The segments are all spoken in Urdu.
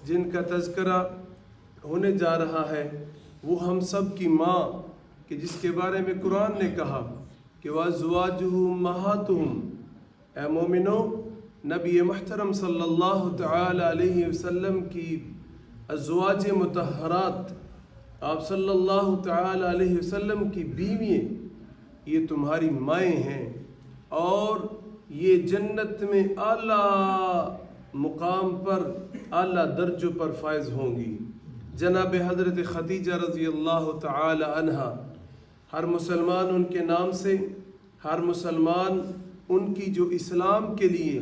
جن کا تذکرہ ہونے جا رہا ہے وہ ہم سب کی ماں، کہ جس کے بارے میں قرآن نے کہا کہ وَأَزْوَاجُهُ أُمَّهَاتُهُمْ۔ اے مومنو، نبی محترم صلی اللہ تعالی علیہ وسلم کی ازواج مطہرات، آپ صلی اللہ تعالی علیہ وسلم کی بیوییں، یہ تمہاری مائیں ہیں اور یہ جنت میں اعلیٰ مقام پر، اعلیٰ درجوں پر فائز ہوں گی۔ جناب حضرت خدیجہ رضی اللہ تعالی عنہا، ہر مسلمان ان کے نام سے، ہر مسلمان ان کی جو اسلام کے لیے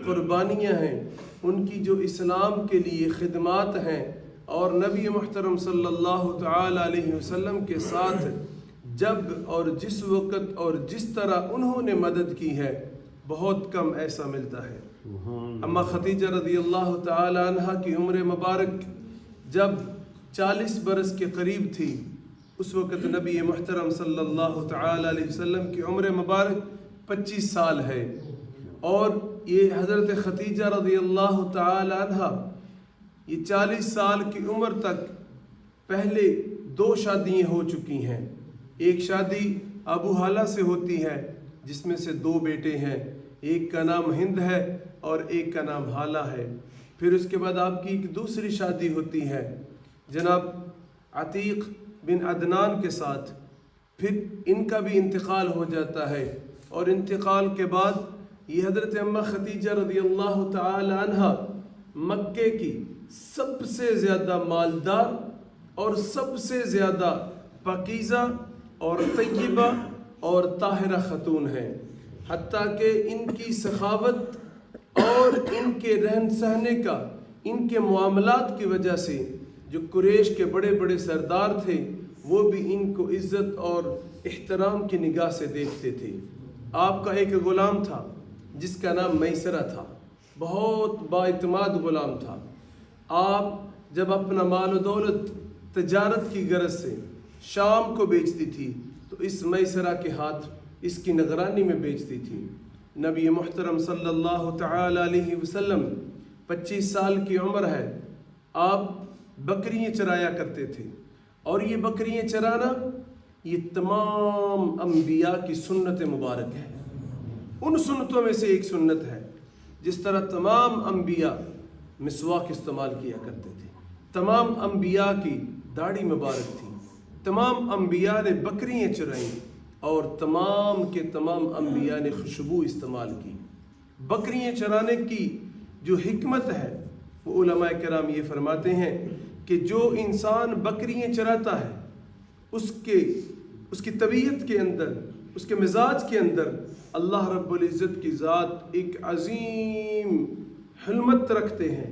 قربانیاں ہیں، ان کی جو اسلام کے لیے خدمات ہیں، اور نبی محترم صلی اللہ تعالی علیہ وسلم کے ساتھ جب اور جس وقت اور جس طرح انہوں نے مدد کی ہے، بہت کم ایسا ملتا ہے۔ اما خدیجہ رضی اللہ تعالی عنہ کی عمر مبارک جب 40 برس کے قریب تھی، اس وقت نبی محترم صلی اللہ تعالی علیہ وسلم کی عمر مبارک 25 سال ہے، اور یہ حضرت خدیجہ رضی اللہ تعالی عنہ یہ 40 سال کی عمر تک پہلے 2 شادیاں ہو چکی ہیں۔ ایک شادی ابو حالہ سے ہوتی ہے جس میں سے 2 بیٹے ہیں، ایک کا نام ہند ہے اور ایک کا نام حالہ ہے۔ پھر اس کے بعد آپ کی ایک دوسری شادی ہوتی ہے جناب عتیق بن عدنان کے ساتھ، پھر ان کا بھی انتقال ہو جاتا ہے، اور انتقال کے بعد یہ حضرت اماں خدیجہ رضی اللہ تعالی عنہ مکے کی سب سے زیادہ مالدار اور سب سے زیادہ پاکیزہ اور طیبہ اور طاہرہ خاتون ہیں، حتیٰ کہ ان کی سخاوت اور ان کے رہن سہنے کا، ان کے معاملات کی وجہ سے جو قریش کے بڑے بڑے سردار تھے وہ بھی ان کو عزت اور احترام کی نگاہ سے دیکھتے تھے۔ آپ کا ایک غلام تھا جس کا نام میسرہ تھا، بہت بااعتماد غلام تھا۔ آپ جب اپنا مال و دولت تجارت کی غرض سے شام کو بیچتی تھی تو اس میسرہ کے ہاتھ اس کی نگرانی میں بیچتی تھی۔ نبی محترم صلی اللہ تعالی علیہ وسلم 25 سال کی عمر ہے، آپ بکریاں چرایا کرتے تھے، اور یہ بکریاں چرانا یہ تمام انبیاء کی سنت مبارک ہے۔ ان سنتوں میں سے ایک سنت ہے جس طرح تمام انبیاء مسواک استعمال کیا کرتے تھے، تمام انبیاء کی داڑھی مبارک تھی، تمام انبیاء نے بکریاں چرائیں، اور تمام کے تمام انبیاء نے خوشبو استعمال کی۔ بکریاں چرانے کی جو حکمت ہے وہ علماء کرام یہ فرماتے ہیں کہ جو انسان بکریاں چراتا ہے اس کی طبیعت کے اندر، اس کے مزاج کے اندر اللہ رب العزت کی ذات ایک عظیم حلمت رکھتے ہیں،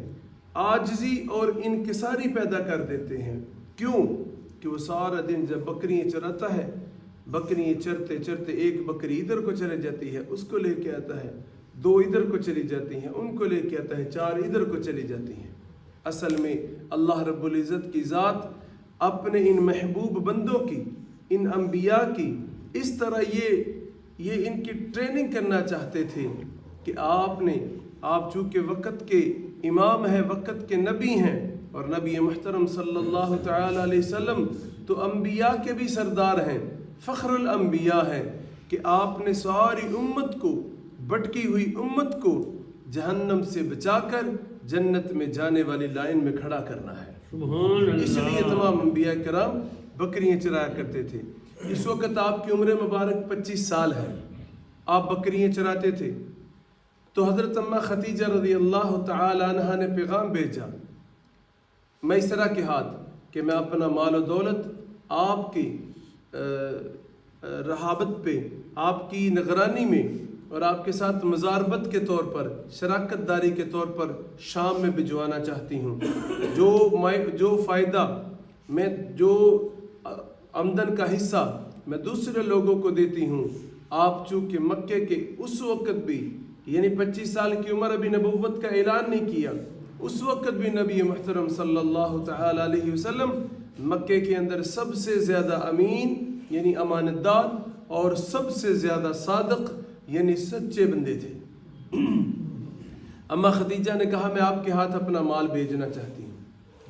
عاجزی اور انکساری پیدا کر دیتے ہیں۔ کیوں؟ کہ وہ سارا دن جب بکریاں چراتا ہے، بکریاں چرتے چرتے ایک بکری ادھر کو چلے جاتی ہے، اس کو لے کے آتا ہے، 2 ادھر کو چلی جاتی ہیں، ان کو لے کے آتا ہے، 4 ادھر کو چلی جاتی ہیں۔ اصل میں اللہ رب العزت کی ذات اپنے ان محبوب بندوں کی، ان انبیاء کی اس طرح یہ ان کی ٹریننگ کرنا چاہتے تھے کہ آپ چونکہ وقت کے امام ہیں، وقت کے نبی ہیں، اور نبی محترم صلی اللہ تعالی علیہ وسلم تو انبیاء کے بھی سردار ہیں، فخر الانبیاء ہیں، کہ آپ نے ساری امت کو، بھٹکی ہوئی امت کو جہنم سے بچا کر جنت میں جانے والی لائن میں کھڑا کرنا ہے۔ اس لیے تمام انبیاء کرام بکریاں چرایا کرتے تھے۔ اس وقت آپ کی عمر مبارک 25 سال ہے، آپ بکریاں چراتے تھے، تو حضرت اماں خدیجہ رضی اللہ تعالی عنہ نے پیغام بھیجا میسرہ کے ہاتھ کہ میں اپنا مال و دولت آپ کی رحابت پہ، آپ کی نگرانی میں اور آپ کے ساتھ مزاربت کے طور پر، شراکت داری کے طور پر شام میں بھجوانا چاہتی ہوں۔ جو فائدہ میں، جو آمدن کا حصہ میں دوسرے لوگوں کو دیتی ہوں، آپ چونکہ مکے کے اس وقت بھی، یعنی 25 سال کی عمر ابھی نبوت کا اعلان نہیں کیا، اس وقت بھی نبی محترم صلی اللہ تعالی علیہ وسلم مکے کے اندر سب سے زیادہ امین یعنی امانت دار اور سب سے زیادہ صادق یعنی سچے بندے تھے۔ اما خدیجہ نے کہا میں آپ کے ہاتھ اپنا مال بھیجنا چاہتی ہوں۔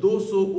200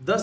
10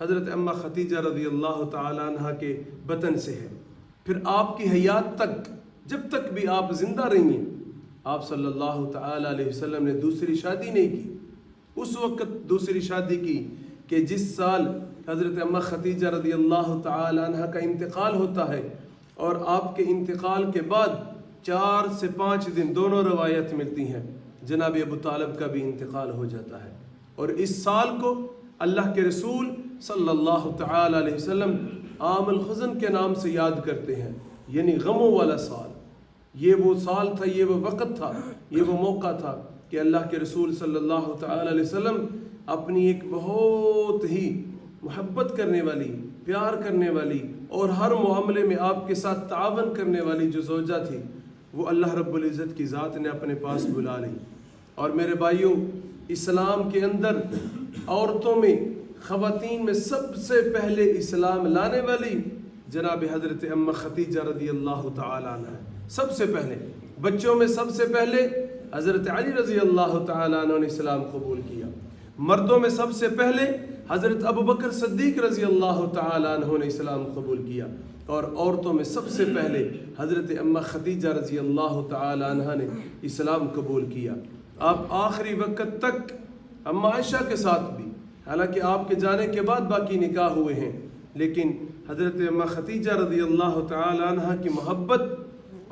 حضرت اماں خدیجہ رضی اللہ تعالی عنہ کے بطن سے ہے. پھر آپ کی حیات تک، جب تک بھی آپ زندہ رہی ہیں، آپ صلی اللہ تعالی علیہ وسلم نے دوسری شادی نہیں کی. اس وقت دوسری شادی کی کہ جس سال حضرت اماں خدیجہ رضی اللہ تعالی عنہ کا انتقال ہوتا ہے، اور آپ کے انتقال کے بعد 4 سے 5 دن دونوں روایت ملتی ہیں جناب ابو طالب کا بھی انتقال ہو جاتا ہے. اور اس سال کو اللہ کے رسول صلی اللہ تعالی علیہ وسلم عام الحزن کے نام سے یاد کرتے ہیں، یعنی غموں والا سال. یہ وہ سال تھا، یہ وہ وقت تھا، یہ وہ موقع تھا کہ اللہ کے رسول صلی اللہ تعالی علیہ وسلم اپنی ایک بہت ہی محبت کرنے والی، پیار کرنے والی اور ہر معاملے میں آپ کے ساتھ تعاون کرنے والی جو زوجہ تھی، وہ اللہ رب العزت کی ذات نے اپنے پاس بلا لی. اور میرے بھائیوں، اسلام کے اندر عورتوں میں، خواتین میں سب سے پہلے اسلام لانے والی جناب حضرت اماں خدیجہ رضی اللہ تعالی عنہ ہے. سب سے پہلے بچوں میں سب سے پہلے حضرت علی رضی اللہ تعالی عنہ نے اسلام قبول کیا. مردوں میں سب سے پہلے حضرت ابو بکر صدیق رضی اللہ تعالی عنہ نے اسلام قبول کیا. اور عورتوں میں سب سے پہلے حضرت اماں خدیجہ رضی اللہ تعالی عنہ نے اسلام قبول کیا. آپ آخری وقت تک اماں عائشہ کے ساتھ بھی، حالانکہ آپ کے جانے کے بعد باقی نکاح ہوئے ہیں، لیکن حضرت اماں خدیجہ رضی اللہ تعالی عنہ کی محبت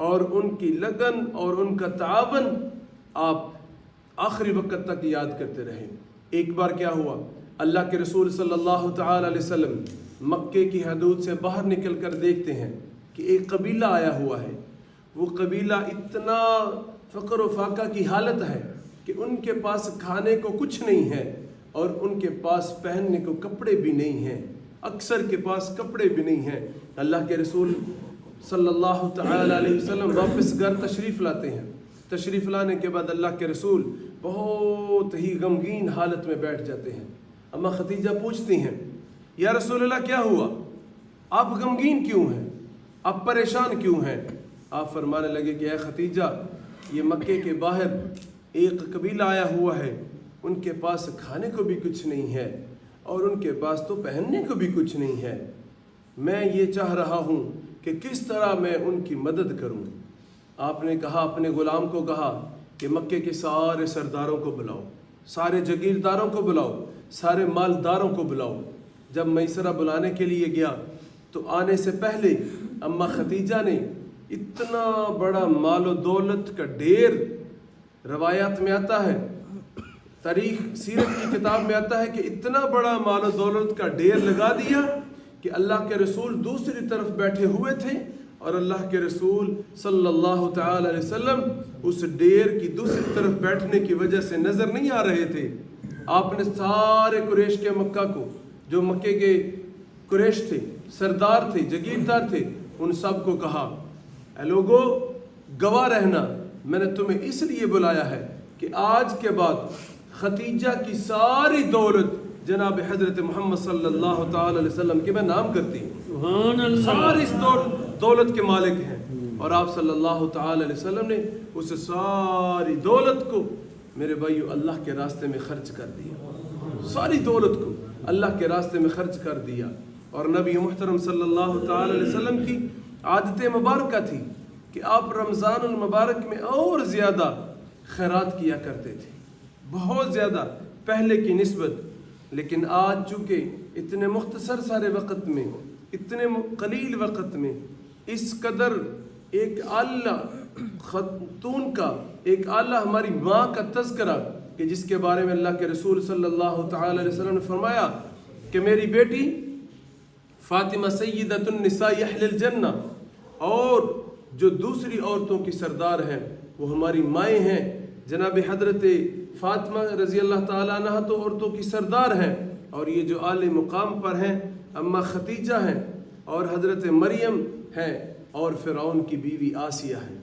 اور ان کی لگن اور ان کا تعاون آپ آخری وقت تک یاد کرتے رہے. ایک بار کیا ہوا، اللہ کے رسول صلی اللہ تعالی علیہ وسلم مکے کی حدود سے باہر نکل کر دیکھتے ہیں کہ ایک قبیلہ آیا ہوا ہے. وہ قبیلہ اتنا فقر و فاقہ کی حالت ہے کہ ان کے پاس کھانے کو کچھ نہیں ہے اور ان کے پاس پہننے کو کپڑے بھی نہیں ہیں، اکثر کے پاس کپڑے بھی نہیں ہیں. اللہ کے رسول صلی اللہ تعالی علیہ وسلم واپس گھر تشریف لاتے ہیں. تشریف لانے کے بعد اللہ کے رسول بہت ہی غمگین حالت میں بیٹھ جاتے ہیں. اماں خدیجہ پوچھتی ہیں، یا رسول اللہ کیا ہوا؟ آپ غمگین کیوں ہیں؟ آپ پریشان کیوں ہیں؟ آپ فرمانے لگے کہ اے خدیجہ، یہ مکے کے باہر ایک قبیلہ آیا ہوا ہے، ان کے پاس کھانے کو بھی کچھ نہیں ہے اور ان کے پاس تو پہننے کو بھی کچھ نہیں ہے. میں یہ چاہ رہا ہوں کہ کس طرح میں ان کی مدد کروں. آپ نے کہا، اپنے غلام کو کہا کہ مکے کے سارے سرداروں کو بلاؤ، سارے جگیرداروں کو بلاؤ، سارے مالداروں کو بلاؤ. جب میسرہ بلانے کے لیے گیا تو آنے سے پہلے اماں خدیجہ نے اتنا بڑا مال و دولت کا ڈھیر، روایات میں آتا ہے، تاریخ سیرت کی کتاب میں آتا ہے کہ اتنا بڑا مال و دولت کا ڈھیر لگا دیا کہ اللہ کے رسول دوسری طرف بیٹھے ہوئے تھے اور اللہ کے رسول صلی اللہ تعالی علیہ وسلم اس ڈھیر کی دوسری طرف بیٹھنے کی وجہ سے نظر نہیں آ رہے تھے. آپ نے سارے قریش کے مکہ کو، جو مکے کے قریش تھے، سردار تھے، جگیردار تھے، ان سب کو کہا، اے لوگو گواہ رہنا، میں نے تمہیں اس لیے بلایا ہے کہ آج کے بعد خدیجہ کی ساری دولت جناب حضرت محمد صلی اللہ تعالی علیہ وسلم کے میں نام کرتی ہوں. سبحان اللہ. ساری اس دولت کے مالک ہیں. اور آپ صلی اللہ تعالی علیہ وسلم نے اس ساری دولت کو میرے بھائیو اللہ کے راستے میں خرچ کر دیا. ساری دولت کو اللہ کے راستے میں خرچ کر دیا. اور نبی محترم صلی اللہ تعالی علیہ وسلم کی عادت مبارکہ تھی کہ آپ رمضان المبارک میں اور زیادہ خیرات کیا کرتے تھے، بہت زیادہ پہلے کی نسبت. لیکن آج چونکہ اتنے مختصر سارے وقت میں، اتنے قلیل وقت میں اس قدر ایک اعلیٰ خاتون کا، ایک اعلیٰ ہماری ماں کا تذکرہ کہ جس کے بارے میں اللہ کے رسول صلی اللہ تعالی علیہ وسلم نے فرمایا کہ میری بیٹی فاطمہ سیدۃ النساء اہل الجنہ، اور جو دوسری عورتوں کی سردار ہیں وہ ہماری مائیں ہیں. جناب حضرت فاطمہ رضی اللہ تعالیٰ عنہ تو عورتوں کی سردار ہیں، اور یہ جو اعلی مقام پر ہیں اماں خدیجہ ہیں، اور حضرت مریم ہیں، اور فرعون کی بیوی آسیہ ہے.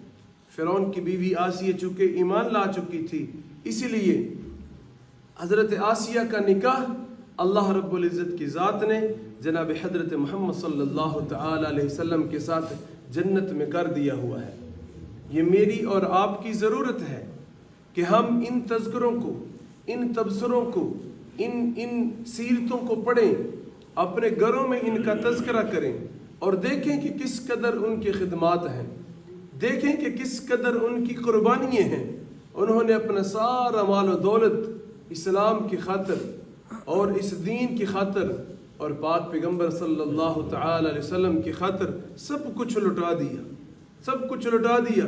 فرعون کی بیوی آسیہ چونکہ ایمان لا چکی تھی، اسی لیے حضرت آسیہ کا نکاح اللہ رب العزت کی ذات نے جناب حضرت محمد صلی اللہ تعالی علیہ وسلم کے ساتھ جنت میں کر دیا ہوا ہے. یہ میری اور آپ کی ضرورت ہے کہ ہم ان تذکروں کو، ان تبصروں کو، ان سیرتوں کو پڑھیں اپنے گھروں میں ان کا تذکرہ کریں اور دیکھیں کہ کس قدر ان کی خدمات ہیں، دیکھیں کہ کس قدر ان کی قربانیاں ہیں۔ انہوں نے اپنا سارا مال و دولت اسلام کی خاطر اور اس دین کی خاطر اور پاک پیغمبر صلی اللہ تعالی علیہ وسلم کی خاطر سب کچھ لٹا دیا، سب کچھ لٹا دیا۔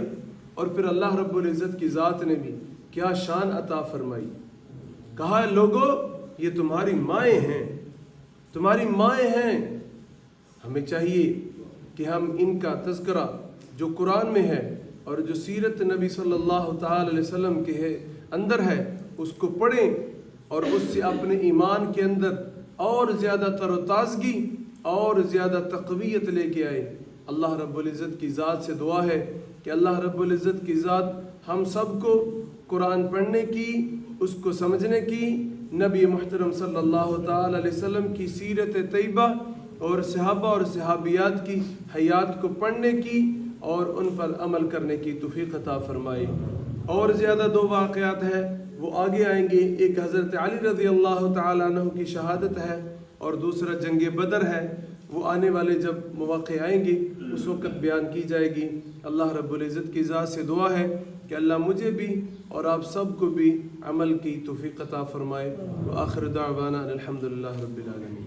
اور پھر اللہ رب العزت کی ذات نے بھی کیا شان عطا فرمائی، کہا لوگو یہ تمہاری مائیں ہیں، تمہاری مائیں ہیں۔ ہمیں چاہیے کہ ہم ان کا تذکرہ جو قرآن میں ہے اور جو سیرت نبی صلی اللہ تعالی علیہ وسلم کے اندر ہے اس کو پڑھیں اور اس سے اپنے ایمان کے اندر اور زیادہ تر و تازگی اور زیادہ تقویت لے کے آئے۔ اللہ رب العزت کی ذات سے دعا ہے کہ اللہ رب العزت کی ذات ہم سب کو قرآن پڑھنے کی، اس کو سمجھنے کی، نبی محترم صلی اللہ تعالی علیہ وسلم کی سیرت طیبہ اور صحابہ اور صحابیات کی حیات کو پڑھنے کی اور ان پر عمل کرنے کی توفیق عطا فرمائے۔ اور زیادہ دو واقعات ہیں وہ آگے آئیں گے، ایک حضرت علی رضی اللہ تعالیٰ عنہ کی شہادت ہے اور دوسرا جنگ بدر ہے، وہ آنے والے جب مواقع آئیں گے اس وقت بیان کی جائے گی۔ اللہ رب العزت کی ذات سے دعا ہے کہ اللہ مجھے بھی اور آپ سب کو بھی عمل کی توفیق عطا فرمائے۔ وآخر دعوانا الحمدللہ رب العالمین۔